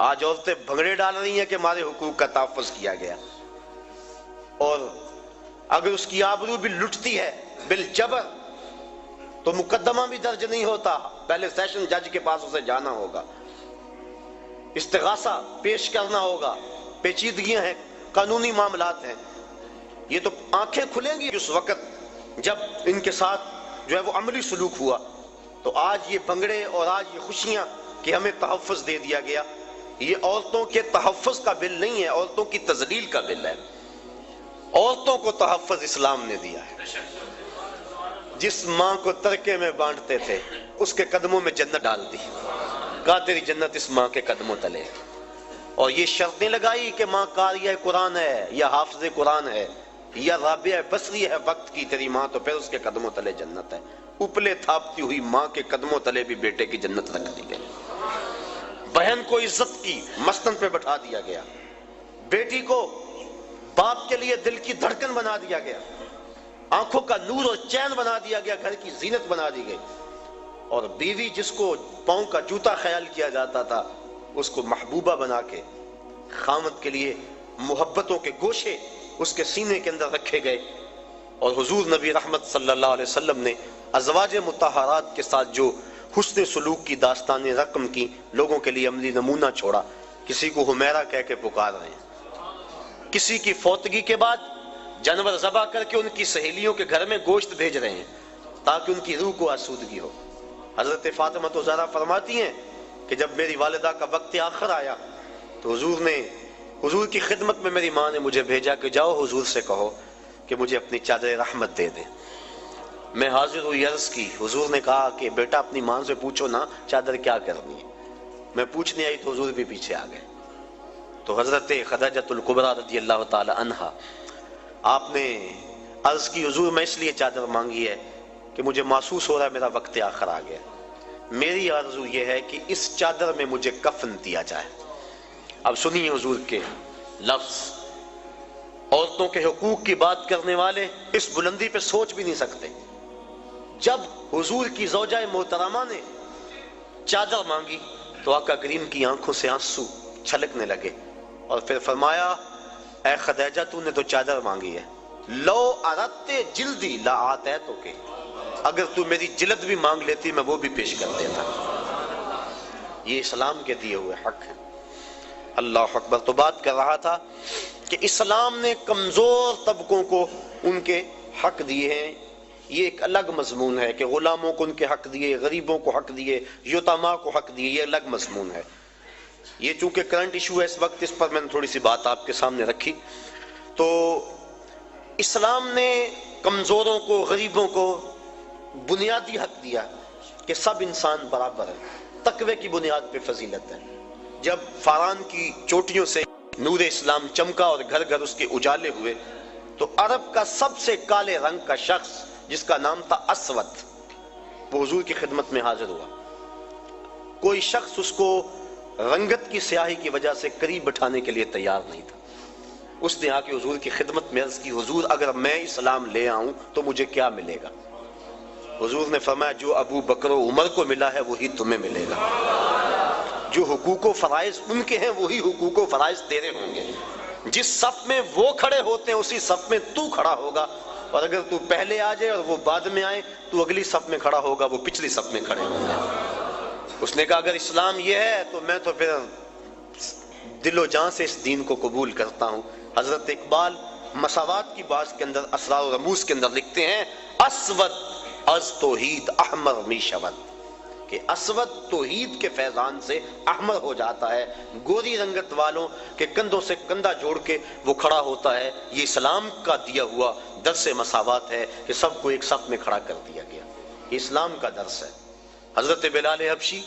آج عورتیں بھنگڑے ڈال رہی ہیں کہ ہمارے حقوق کا تحفظ کیا گیا، اور اگر اس کی آبرو بھی لٹتی ہے بالجبر تو مقدمہ بھی درج نہیں ہوتا، پہلے سیشن جج کے پاس اسے جانا ہوگا، استغاثہ پیش کرنا ہوگا، پیچیدگیاں ہیں، قانونی معاملات ہیں۔ یہ تو آنکھیں کھلیں گی اس وقت جب ان کے ساتھ جو ہے وہ عملی سلوک ہوا۔ تو آج یہ بنگڑے اور آج یہ خوشیاں کہ ہمیں تحفظ دے دیا گیا، یہ عورتوں کے تحفظ کا بل نہیں ہے، عورتوں کی تذلیل کا بل ہے۔ عورتوں کو تحفظ اسلام نے دیا ہے۔ جس ماں کو ترکے میں بانٹتے تھے اس کے قدموں میں جنت ڈال دی، کہا تیری جنت اس ماں کے قدموں تلے، اور یہ شرطیں لگائی کہ ماں قاریہ قرآن ہے یا حافظ قرآن ہے یا رابعہ بصری ہے وقت کی تیری ماں، تو پھر اس کے قدموں تلے جنت ہے۔ اپلے تھاپتی ہوئی ماں کے قدموں تلے بھی بیٹے کی جنت رکھ دی گئی۔ بہن کو عزت کی مسند پہ بٹھا دیا گیا، بیٹی کو باپ کے لیے دل کی دھڑکن بنا دیا گیا، آنکھوں کا نور اور چین بنا دیا گیا، گھر کی زینت بنا دی گئی، اور بیوی جس کو پاؤں کا جوتا خیال کیا جاتا تھا اس کو محبوبہ بنا کے خامد کے لیے محبتوں کے گوشے اس کے سینے کے اندر رکھے گئے۔ اور حضور نبی رحمت صلی اللہ علیہ وسلم نے ازواج مطہرات کے ساتھ جو حسن سلوک کی داستانیں رقم کی، لوگوں کے لیے عملی نمونہ چھوڑا۔ کسی کو حمیرہ کہہ کے پکار رہے ہیں، کسی کی فوتگی کے بعد جانور ذبح کر کے ان کی سہیلیوں کے گھر میں گوشت بھیج رہے ہیں تاکہ ان کی روح کو آسودگی ہو۔ حضرت فاطمہ تو زہرا فرماتی ہیں کہ جب میری والدہ کا وقت آخر آیا تو حضور کی خدمت میں میری ماں نے مجھے بھیجا کہ جاؤ حضور سے کہو کہ مجھے اپنی چادر رحمت دے دیں۔ میں حاضر ہوئی، عرض کی، حضور نے کہا کہ بیٹا اپنی ماں سے پوچھو نا چادر کیا کرنی ہے۔ میں پوچھنے آئی تو حضور بھی پیچھے آ گئے۔ تو حضرت خدیجہ الکبریٰ رضی اللہ تعالی عنہا آپ نے عرض کی، حضور میں اس لیے چادر مانگی ہے کہ مجھے محسوس ہو رہا ہے میرا وقت آخر آ گیا، میری آرزو یہ ہے کہ اس چادر میں مجھے کفن دیا جائے۔ اب سنیے حضور کے لفظ، عورتوں کے حقوق کی بات کرنے والے اس بلندی پہ سوچ بھی نہیں سکتے۔ جب حضور کی زوجہ محترمہ نے چادر مانگی تو آقا کریم کی آنکھوں سے آنسو چھلکنے لگے، اور پھر فرمایا اے خدیجہ تو نے تو چادر مانگی ہے، لو اردت جلدی لا آتیتک، اگر تو میری جلد بھی مانگ لیتی میں وہ بھی پیش کر دیتا۔ یہ اسلام کے دیے ہوئے حق ہیں۔ اللہ اکبر۔ تو بات کر رہا تھا کہ اسلام نے کمزور طبقوں کو ان کے حق دیے ہیں، یہ ایک الگ مضمون ہے کہ غلاموں کو ان کے حق دیے، غریبوں کو حق دیے، یتیماں کو حق دیے، یہ الگ مضمون ہے۔ یہ چونکہ کرنٹ ایشو ہے اس وقت، اس پر میں نے تھوڑی سی بات آپ کے سامنے رکھی۔ تو اسلام نے کمزوروں کو، غریبوں کو بنیادی حق دیا کہ سب انسان برابر ہیں، تقوی کی بنیاد پہ فضیلت ہے۔ جب فاران کی چوٹیوں سے نور اسلام چمکا اور گھر گھر اس کے اجالے ہوئے تو عرب کا سب سے کالے رنگ کا شخص جس کا نام تھا اسود، وہ حضور کی خدمت میں حاضر ہوا۔ کوئی شخص اس کو رنگت کی سیاہی کی وجہ سے قریب بٹھانے کے لیے تیار نہیں تھا۔ اس نے آ کے حضور کی خدمت میں عرض کی، حضور اگر میں اسلام لے آؤں تو مجھے کیا ملے گا؟ حضور نے فرمایا جو ابو بکر و عمر کو ملا ہے وہی تمہیں ملے گا، جو حقوق و فرائض ان کے ہیں وہی حقوق و فرائض تیرے ہوں گے، جس صف میں وہ کھڑے ہوتے ہیں اسی صف میں تو کھڑا ہوگا، اور اگر تو پہلے آ جائے اور وہ بعد میں آئے تو اگلی صف میں کھڑا ہوگا، وہ پچھلی صف میں کھڑے ہوں گے۔ اس نے کہا اگر اسلام یہ ہے تو میں تو پھر دل و جان سے اس دین کو قبول کرتا ہوں۔ حضرت اقبال مساوات کی بات کے اندر اسرار و رموز کے اندر لکھتے ہیں اسود از توحید احمر می شود، کہ اسود توحید کے فیضان سے احمر ہو جاتا ہے، گوری رنگت والوں کے کندھوں سے کندھا جوڑ کے وہ کھڑا ہوتا ہے۔ یہ اسلام کا دیا ہوا درس مساوات ہے کہ سب کو ایک صف میں کھڑا کر دیا گیا، یہ اسلام کا درس ہے۔ حضرت بلال حبشی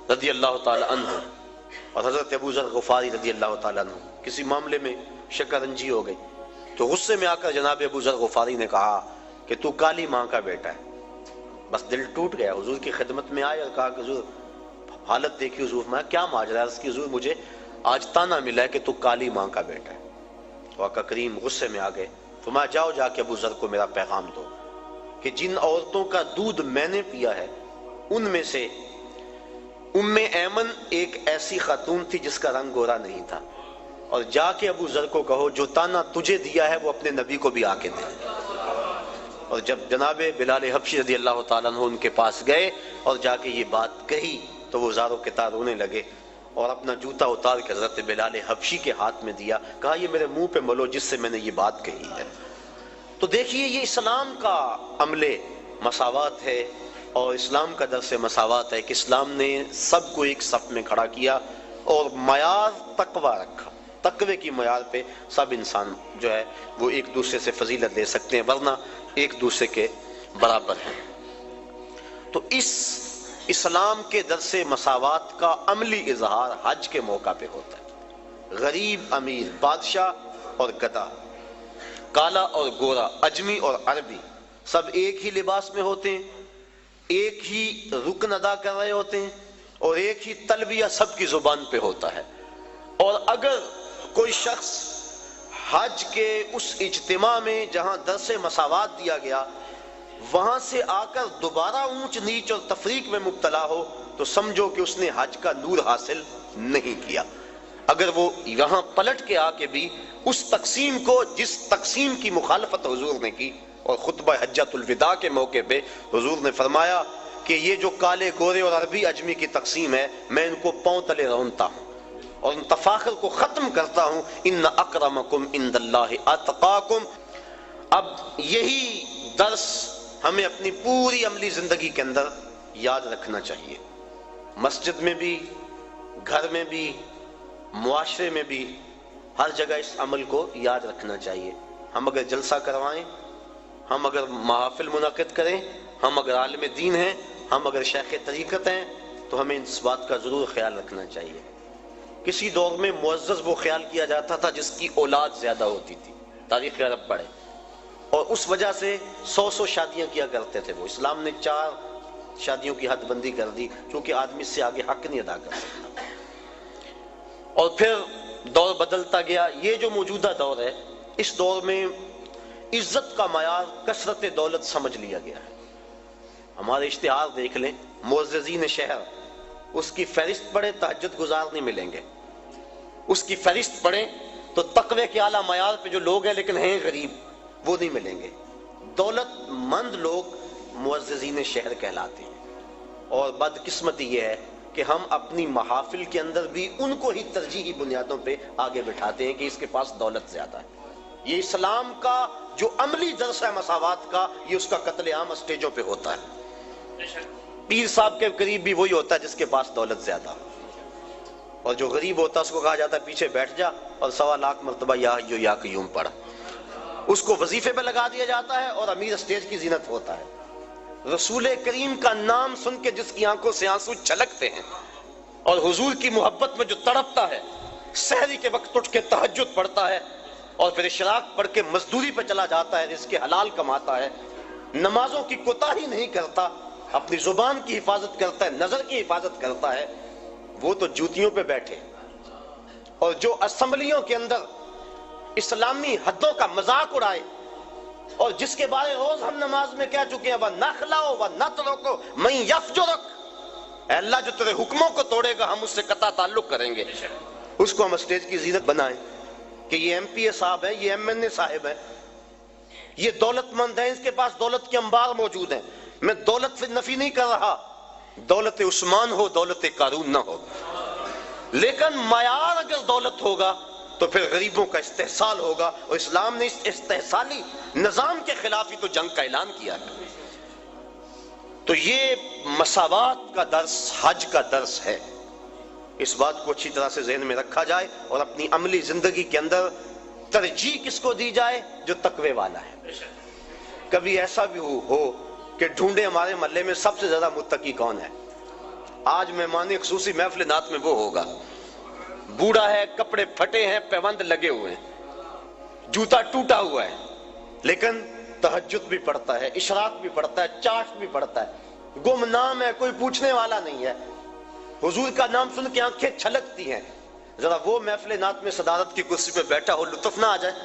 رضی اللہ تعالی عنہ اور حضرت ابو ذر غفاری رضی اللہ تعالی عنہ کسی معاملے میں شکنجی ہو گئی تو غصے میں آ کر جناب ابو ذر غفاری نے کہا کہ تو کالی ماں کا بیٹا ہے۔ بس دل ٹوٹ گیا، حضور کی خدمت میں آئے اور کہا کہ حضور حالت دیکھی، حضور میں کیا ماجرا ہے؟ اس کی حضور مجھے آج تانا ملا ہے کہ تو کالی ماں کا بیٹا ہے۔ تو آقا کریم غصے میں آ گئے، فرمایا جاؤ جا کے ابو ذر کو میرا پیغام دو کہ جن عورتوں کا دودھ میں نے پیا ہے ان میں سے ام ایمن ایک ایسی خاتون تھی جس کا رنگ گورا نہیں تھا، اور جا کے ابو ذر کو کہو جو تانا تجھے دیا ہے وہ اپنے نبی کو بھی آ کے دے۔ اور جب جناب بلال حبشی رضی اللہ تعالیٰ عنہ ان کے پاس گئے اور جا کے یہ بات کہی تو وہ زاروں کے تار رونے لگے اور اپنا جوتا اتار کے حضرت بلال حبشی کے ہاتھ میں دیا، کہا یہ میرے منہ پہ ملو جس سے میں نے یہ بات کہی ہے۔ تو دیکھیے یہ اسلام کا عمل مساوات ہے، اور اسلام کا درس مساوات ہے کہ اسلام نے سب کو ایک صف میں کھڑا کیا اور معیار تقوی رکھا۔ تقوی کی معیار پہ سب انسان جو ہے وہ ایک دوسرے سے فضیلت لے سکتے ہیں، ورنہ ایک دوسرے کے برابر ہیں۔ تو اس اسلام کے درس مساوات کا عملی اظہار حج کے موقع پہ ہوتا ہے۔ غریب امیر، بادشاہ اور گدھا، کالا اور گورا، اجمی اور عربی، سب ایک ہی لباس میں ہوتے ہیں، ایک ہی رکن ادا کر رہے ہوتے ہیں، اور ایک ہی تلبیہ سب کی زبان پہ ہوتا ہے۔ اور اگر کوئی شخص حج کے اس اجتماع میں جہاں درس مساوات دیا گیا وہاں سے آ کر دوبارہ اونچ نیچ اور تفریق میں مبتلا ہو تو سمجھو کہ اس نے حج کا نور حاصل نہیں کیا۔ اگر وہ یہاں پلٹ کے آ کے بھی اس تقسیم کو، جس تقسیم کی مخالفت حضور نے کی، اور خطبہ حجۃ الوداع کے موقع پہ حضور نے فرمایا کہ یہ جو کالے گورے اور عربی اجمی کی تقسیم ہے میں ان کو پاؤں تلے رونتا ہوں اور ان تفاخر کو ختم کرتا ہوں، ان اکرمکم عند اللہ اتقاکم۔ اب یہی درس ہمیں اپنی پوری عملی زندگی کے اندر یاد رکھنا چاہیے، مسجد میں بھی، گھر میں بھی، معاشرے میں بھی، ہر جگہ اس عمل کو یاد رکھنا چاہیے۔ ہم اگر جلسہ کروائیں، ہم اگر محافل منعقد کریں، ہم اگر عالم دین ہیں، ہم اگر شیخ طریقت ہیں، تو ہمیں اس بات کا ضرور خیال رکھنا چاہیے۔ کسی دور میں معزز وہ خیال کیا جاتا تھا جس کی اولاد زیادہ ہوتی تھی، تاریخ عرب پڑھے، اور اس وجہ سے 100 شادیاں کیا کرتے تھے وہ۔ اسلام نے 4 شادیوں کی حد بندی کر دی کیونکہ آدمی سے آگے حق نہیں ادا کر سکتا۔ اور پھر دور بدلتا گیا۔ یہ جو موجودہ دور ہے، اس دور میں عزت کا معیار کثرت دولت سمجھ لیا گیا ہے۔ ہمارے اشتہار دیکھ لیں، معززین شہر، اس کی فہرست پڑھیں تہجد گزار نہیں ملیں گے، اس کی فہرست پڑھیں تو تقوی کے اعلیٰ معیار پہ جو لوگ ہیں لیکن ہیں غریب، وہ نہیں ملیں گے۔ دولت مند لوگ معززین شہر کہلاتے ہیں، اور بدقسمتی یہ ہے کہ ہم اپنی محافل کے اندر بھی ان کو ہی ترجیحی بنیادوں پہ آگے بٹھاتے ہیں کہ اس کے پاس دولت زیادہ ہے۔ یہ اسلام کا جو عملی درس ہے مساوات کا، یہ اس کا قتل عام اسٹیجوں پہ ہوتا ہے۔ پیر صاحب کے قریب بھی وہی ہوتا ہے جس کے پاس دولت زیادہ، اور جو غریب ہوتا ہے اس کو کہا جاتا ہے پیچھے بیٹھ جا اور 1.25 لاکھ مرتبہ یا حیو یا قیوم پڑھ، اس کو وظیفے پہ لگا دیا جاتا ہے اور امیر اسٹیج کی زینت ہوتا ہے۔ رسول کریم کا نام سن کے جس کی آنکھوں سے آنسو چھلکتے ہیں اور حضور کی محبت میں جو تڑپتا ہے، سحری کے وقت اٹھ کے تہجد پڑھتا ہے اور پھر اشراق پڑھ کے مزدوری پہ چلا جاتا ہے، رزق حلال کماتا ہے، نمازوں کی کوتاہی نہیں کرتا، اپنی زبان کی حفاظت کرتا ہے، نظر کی حفاظت کرتا ہے، وہ تو جوتیوں پہ بیٹھے۔ اور جو اسمبلیوں کے اندر اسلامی حدوں کا مذاق اڑائے اور جس کے بارے روز ہم نماز میں کہہ چکے ہیں، وَنَخْلَعُ وَنَتْرُكُ مَن يَفْجُرُكَ، اے اللہ جو تیرے حکموں کو توڑے گا ہم اس سے قطع تعلق کریں گے۔ اس کو ہم اسٹیج کی زینت بنائیں کہ یہ ایم پی اے صاحب ہیں، یہ ایم این اے صاحب ہیں، یہ دولت مند ہیں، اس کے پاس دولت کے انبار موجود ہیں۔ میں دولت سے نفی نہیں کر رہا، دولت عثمان ہو، دولت قارون نہ ہو، لیکن معیار اگر دولت ہوگا تو پھر غریبوں کا استحصال ہوگا، اور اسلام نے اس استحصالی نظام کے خلاف ہی تو جنگ کا اعلان کیا ہے۔ تو یہ مساوات کا درس حج کا درس ہے، اس بات کو اچھی طرح سے ذہن میں رکھا جائے اور اپنی عملی زندگی کے اندر ترجیح کس کو دی جائے؟ جو تقوی والا ہے۔ کبھی ایسا بھی ہو کہ ڈھونڈے ہمارے محلے میں سب سے زیادہ متقی کون ہے، آج مہمان خصوصی محفل نعت میں وہ ہوگا، بوڑھا ہے، کپڑے پھٹے ہیں، پیوند لگے ہوئے ہیں، جوتا ٹوٹا ہوا ہے، لیکن تہجد بھی پڑھتا ہے، اشراق بھی پڑھتا ہے، چاشت بھی پڑھتا ہے، گمنام ہے، کوئی پوچھنے والا نہیں ہے، حضور کا نام سن کے آنکھیں چھلکتی ہیں۔ ذرا وہ محفل نعت میں صدارت کی کرسی پہ بیٹھا ہو، لطف نہ آ جائے؟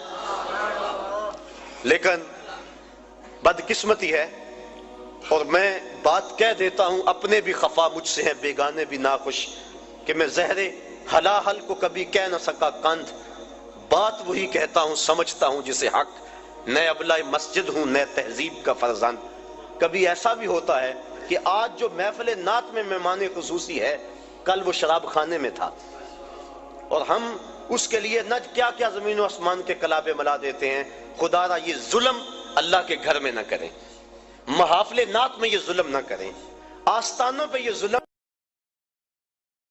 لیکن بدقسمتی ہے اور میں بات کہہ دیتا ہوں، اپنے بھی خفا مجھ سے ہیں بیگانے بھی ناخوش، کہ میں زہر حلاحل کو کبھی کہہ نہ سکا کاندھ، بات وہی کہتا ہوں سمجھتا ہوں جسے حق، نئے ابلہ مسجد ہوں نئے تہذیب کا فرزند۔ کبھی ایسا بھی ہوتا ہے کہ آج جو محفل نعت میں مہمان خصوصی ہے، کل وہ شراب خانے میں تھا، اور ہم اس کے لیے نہ کیا کیا زمین و آسمان کے کلابے ملا دیتے ہیں۔ خدا را یہ ظلم اللہ کے گھر میں نہ کریں، محافل نعت میں یہ ظلم نہ کریں، آستانوں پہ یہ ظلم